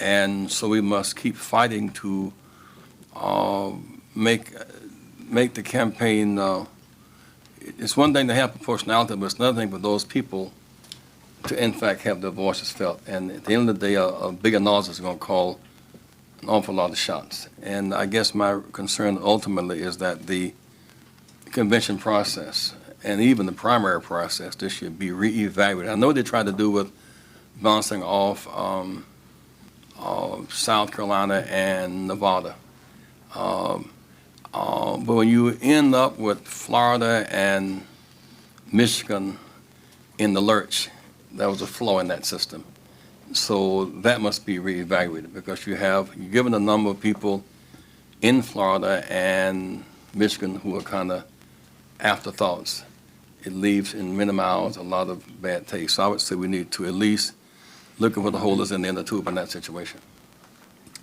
And so we must keep fighting to make the campaign, it's one thing to have proportionality, but it's another thing for those people to in fact have their voices felt. And at the end of the day, a bigger noise is going to call an awful lot of shots. And I guess my concern ultimately is that the convention process and even the primary process this should be reevaluated. I know they tried to do with bouncing off South Carolina and Nevada. But when you end up with Florida and Michigan in the lurch, there was a flaw in that system. So that must be reevaluated because you're given a number of people in Florida and Michigan who are kind of afterthoughts. It leaves in many miles a lot of bad taste. So I would say we need to at least look at what the hole is in the end of the tube in that situation.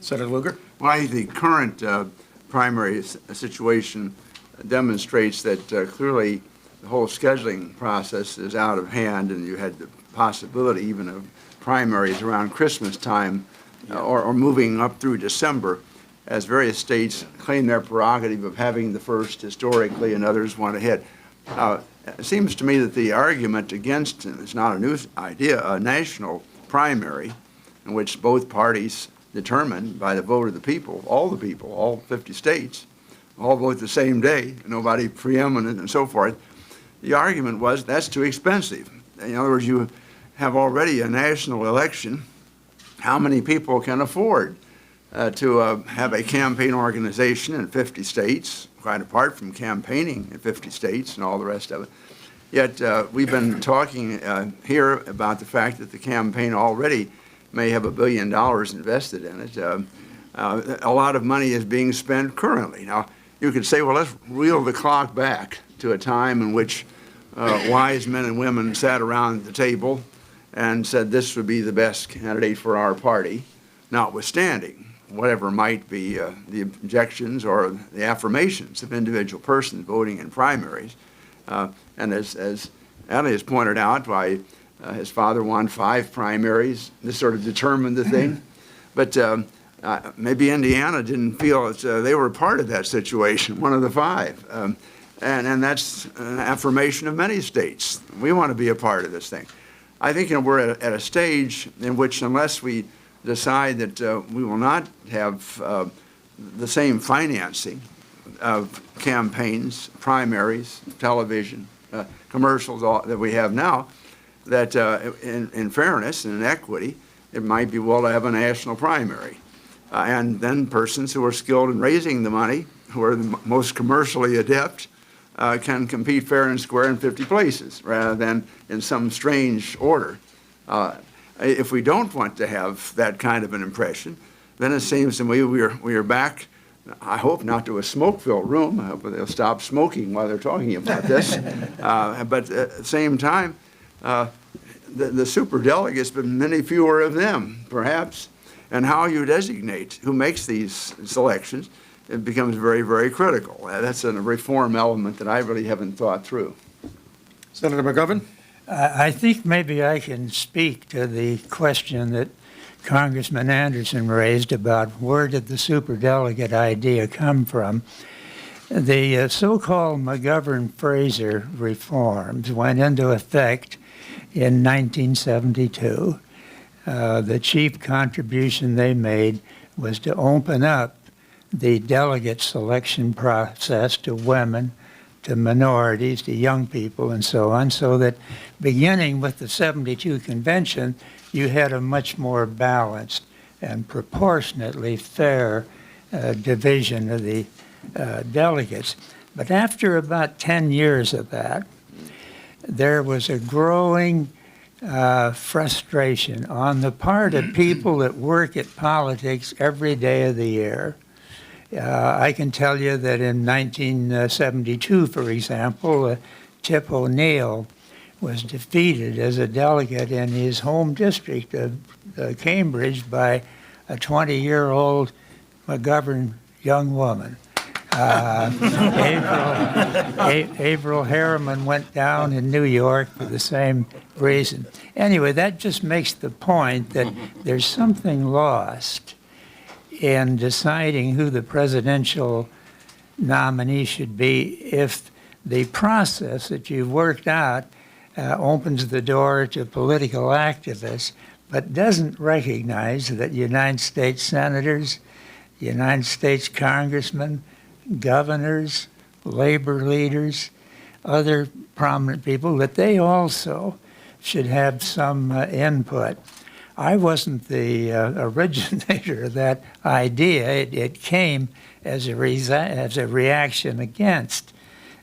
Senator Lugar? Well, I think the current primary situation demonstrates that clearly the whole scheduling process is out of hand, and you had the possibility even of primaries around Christmas time or moving up through December, as various states claim their prerogative of having the first historically and others want ahead. It seems to me that the argument against, and it's not a new idea, a national primary in which both parties determined by the vote of the people, all 50 states, all vote the same day, nobody preeminent and so forth. The argument was that's too expensive. In other words, you have already a national election. How many people can afford to have a campaign organization in 50 states, quite apart from campaigning in 50 states and all the rest of it? Yet we've been talking here about the fact that the campaign already may have $1 billion invested in it. A lot of money is being spent currently. Now, you could say, well, let's reel the clock back to a time in which wise men and women sat around the table and said this would be the best candidate for our party, notwithstanding whatever might be the objections or the affirmations of individual persons voting in primaries. And as Adlai has pointed out, why his father won 5 primaries. This sort of determined the thing. But maybe Indiana didn't feel that they were part of that situation, one of the 5. And that's an affirmation of many states. We want to be a part of this thing. I think we're at a stage in which unless we decide that we will not have the same financing of campaigns, primaries, television, commercials that we have now, that in fairness and in equity, it might be well to have a national primary. And then persons who are skilled in raising the money, who are the most commercially adept, can compete fair and square in 50 places rather than in some strange order. If we don't want to have that kind of an impression, then it seems to me we are back, I hope not to a smoke-filled room. I hope they'll stop smoking while they're talking about this. But at the same time, the superdelegates, but many fewer of them, perhaps. And how you designate who makes these selections, it becomes very, very critical. That's a reform element that I really haven't thought through. Senator McGovern? I think maybe I can speak to the question that Congressman Anderson raised about where did the superdelegate idea come from. The so-called McGovern-Fraser reforms went into effect in 1972. The chief contribution they made was to open up the delegate selection process to women, to minorities, to young people, and so on, so that beginning with the 72 convention, you had a much more balanced and proportionately fair division of the delegates. But after about 10 years of that, there was a growing frustration on the part of people that work at politics every day of the year. I can tell you that in 1972, for example, Tip O'Neill was defeated as a delegate in his home district of Cambridge by a 20-year-old McGovern young woman. Avril Harriman went down in New York for the same reason. Anyway, that just makes the point that there's something lost in deciding who the presidential nominee should be if the process that you've worked out opens the door to political activists, but doesn't recognize that United States senators, United States congressmen, governors, labor leaders, other prominent people, that they also should have some input. I wasn't the originator of that idea. It came as a reaction against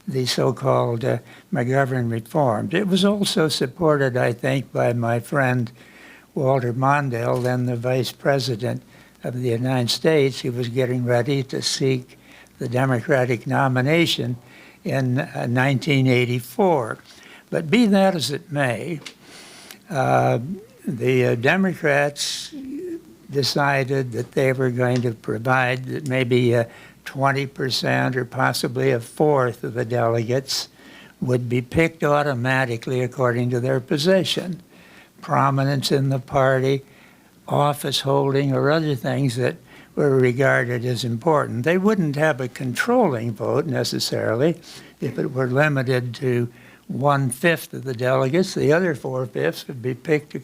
the so-called McGovern reforms. It was also supported, I think, by my friend Walter Mondale, then the Vice President of the United States, who was getting ready to seek the Democratic nomination in 1984. But be that as it may, the Democrats decided that they were going to provide that maybe 20% or possibly a fourth of the delegates would be picked automatically according to their position, prominence in the party, office holding, or other things that were regarded as important. They wouldn't have a controlling vote necessarily if it were limited to 1/5 of the delegates. The other 4/5 would be picked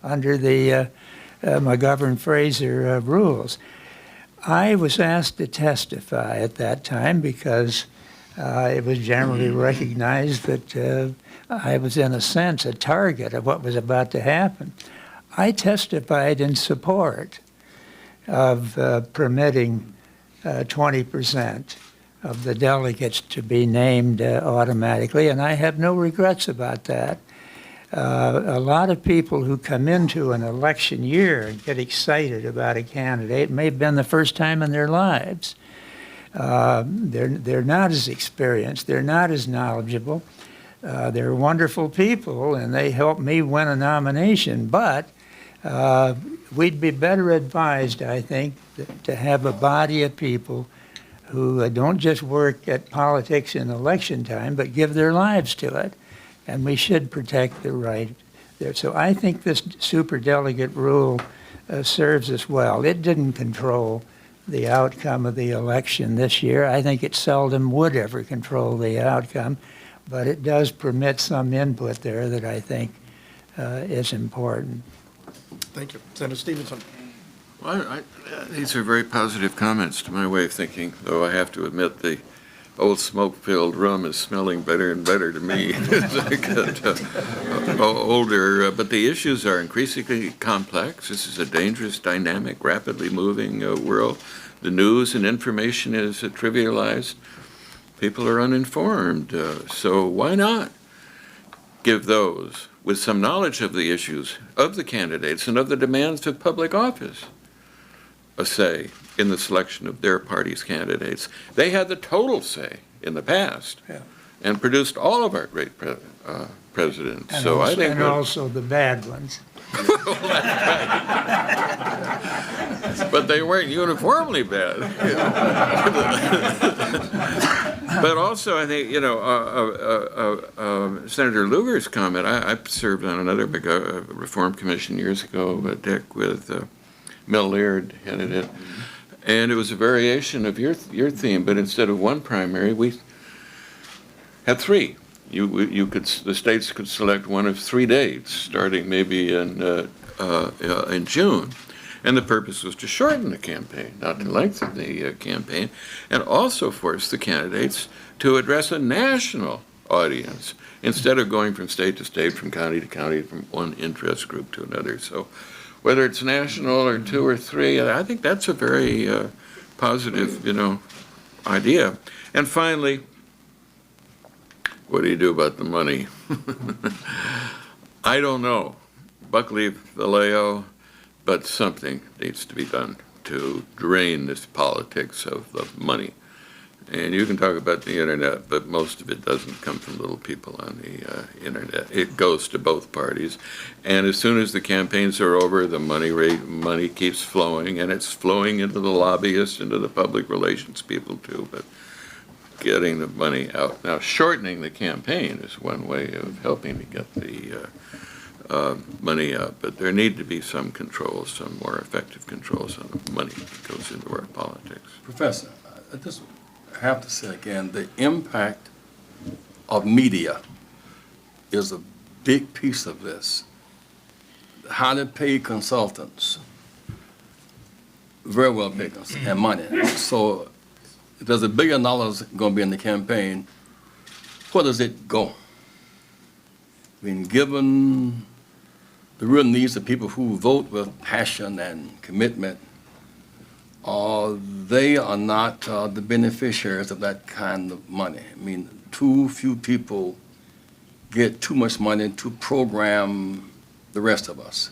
under the McGovern-Fraser rules. I was asked to testify at that time because it was generally recognized that I was, in a sense, a target of what was about to happen. I testified in support of permitting 20% of the delegates to be named automatically, and I have no regrets about that. A lot of people who come into an election year and get excited about a candidate, it may have been the first time in their lives. They're not as experienced, they're not as knowledgeable. They're wonderful people, and they helped me win a nomination, but we'd be better advised, I think, to have a body of people who don't just work at politics in election time, but give their lives to it. And we should protect the right there. So I think this superdelegate rule serves us well. It didn't control the outcome of the election this year. I think it seldom would ever control the outcome, but it does permit some input there that I think is important. Thank you. Senator Stevenson. Well, these are very positive comments to my way of thinking, though I have to admit the old smoke-filled room is smelling better and better to me as I get older. But the issues are increasingly complex. This is a dangerous, dynamic, rapidly moving world. The news and information is trivialized. People are uninformed. So why not give those with some knowledge of the issues, of the candidates, and of the demands of public office a say in the selection of their party's candidates? They had the total say in the past and produced all of our great president. And So I also, think and that- also the bad ones. but they weren't uniformly bad. But also, I think, Senator Lugar's comment, I served on another reform commission years ago, Dick, with Mel Laird headed it. And it was a variation of your theme, but instead of one primary, we had three. The states could select one of 3 dates, starting maybe in June. And the purpose was to shorten the campaign, not to lengthen the campaign, and also force the candidates to address a national audience instead of going from state to state, from county to county, from one interest group to another. So whether it's national or 2 or 3, I think that's a very positive, idea. And finally, what do you do about the money? I don't know. Buckley, Vallejo, but something needs to be done to drain this politics of the money. And you can talk about the internet, but most of it doesn't come from little people on the internet. It goes to both parties. And as soon as the campaigns are over, the money keeps flowing, and it's flowing into the lobbyists, into the public relations people too, but getting the money out. Now, shortening the campaign is one way of helping to get the money out, but there need to be some controls, some more effective controls on the money that goes into our politics. Professor, I just have to say again, the impact of media is a big piece of this. How to pay consultants, very well paid consultants, and money. So if there's $1 billion going to be in the campaign, where does it go? I mean, given the real needs of people who vote with passion and commitment, they are not the beneficiaries of that kind of money. I mean, too few people get too much money to program the rest of us.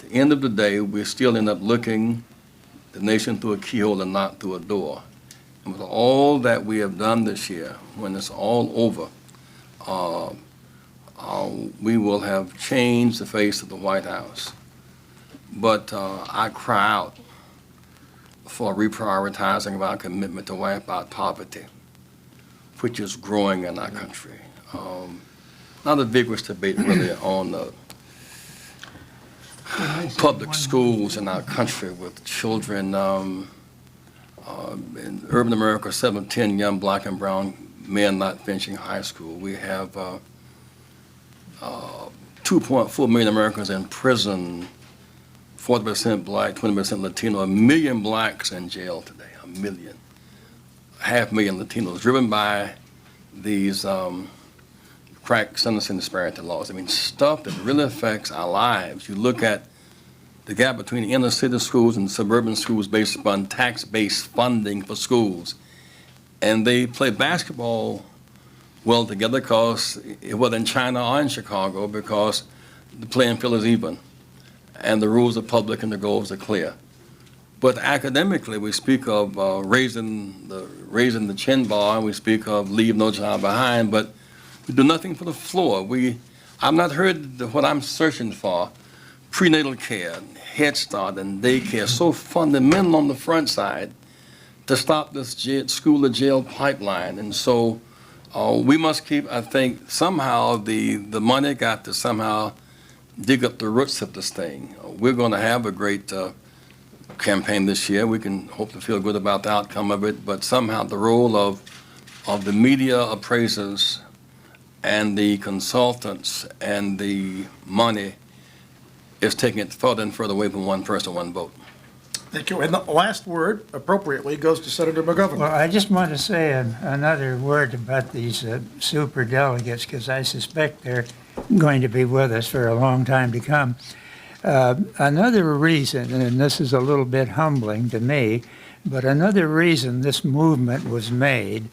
At the end of the day, we still end up looking the nation through a keyhole and not through a door. And with all that we have done this year, when it's all over, we will have changed the face of the White House. But I cry out for reprioritizing of our commitment to wipe out poverty, which is growing in our country. Not a vigorous debate really on the public schools in our country with children in urban America, 7 of 10 young black and brown men not finishing high school. We have 2.4 million Americans in prison, 40% black, 20% Latino, 1 million blacks in jail today, 1 million. 500,000 Latinos, driven by these crack sentencing disparity laws. I mean, stuff that really affects our lives. You look at the gap between inner city schools and suburban schools based upon tax-based funding for schools. And they play basketball well together because whether in China or in Chicago, because the playing field is even and the rules are public and the goals are clear. But academically, we speak of raising the chin bar, and we speak of leave no child behind, but we do nothing for the floor. I've not heard what I'm searching for, prenatal care, Head Start, and daycare, so fundamental on the front side to stop this school to jail pipeline. And so we must keep, I think, somehow the money got to somehow dig up the roots of this thing. We're going to have a great campaign this year. We can hope to feel good about the outcome of it, but somehow the role of the media appraisers and the consultants and the money is taking it further and further away from one person, one vote. Thank you. And the last word, appropriately, goes to Senator McGovern. Well, I just want to say another word about these super delegates, because I suspect they're going to be with us for a long time to come. Another reason, and this is a little bit humbling to me, but another reason this movement was made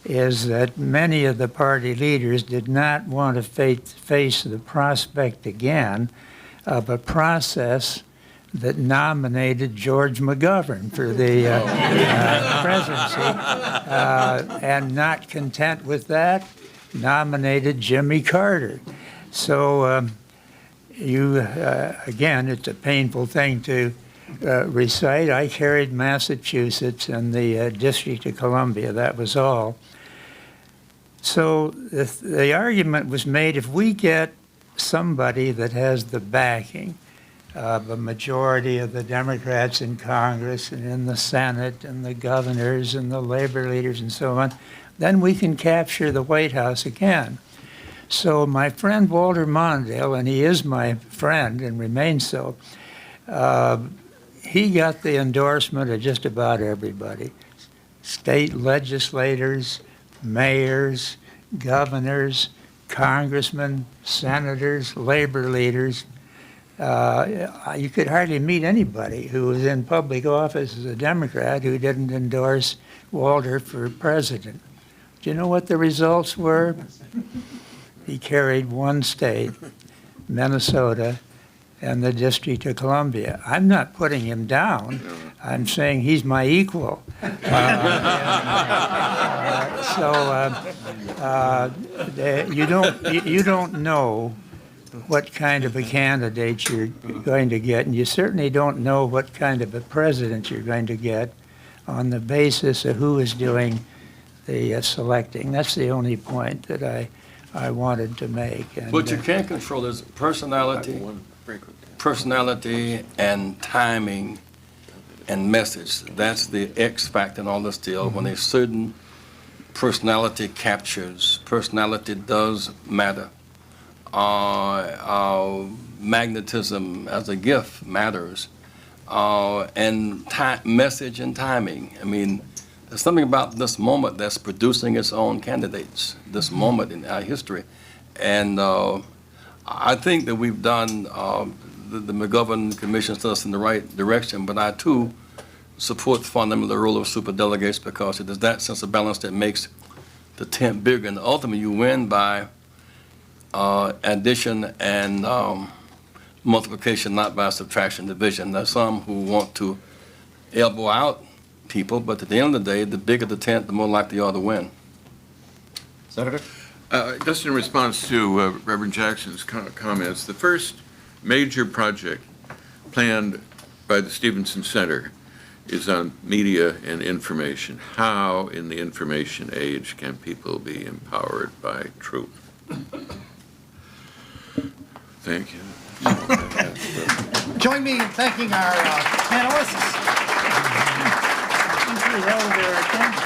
is that many of the party leaders did not want to face the prospect again of a process that nominated George McGovern for the presidency, and not content with that, nominated Jimmy Carter. So again, it's a painful thing to recite. I carried Massachusetts and the District of Columbia. That was all. So the argument was made, if we get somebody that has the backing of a majority of the Democrats in Congress and in the Senate and the governors and the labor leaders and so on, then we can capture the White House again. So my friend Walter Mondale, and he is my friend and remains so, he got the endorsement of just about everybody. State legislators, mayors, governors, congressmen, senators, labor leaders. You could hardly meet anybody who was in public office as a Democrat who didn't endorse Walter for president. Do you know what the results were? He carried one state, Minnesota, and the District of Columbia. I'm not putting him down. I'm saying he's my equal. You don't know what kind of a candidate you're going to get, and you certainly don't know what kind of a president you're going to get on the basis of who is doing the selecting. That's the only point that I wanted to make. And, What you can't control is personality and timing and message. That's the X factor in all this deal. When a certain personality captures, personality does matter. Magnetism as a gift matters. And message and timing. I mean, there's something about this moment that's producing its own candidates, this moment in our history. And I think that we've done, the McGovern Commission set us in the right direction, but I too support fundamentally the role of superdelegates, because it is that sense of balance that makes the tent bigger. And ultimately you win by addition and multiplication, not by subtraction, division. There's some who want to elbow out people, but at the end of the day, the bigger the tent, the more likely you are to win. Senator? Just in response to Reverend Jackson's comments, the first major project planned by the Stevenson Center is on media and information. How, in the information age, can people be empowered by truth? Thank you. Join me in thanking our panelists. I think we held their attention.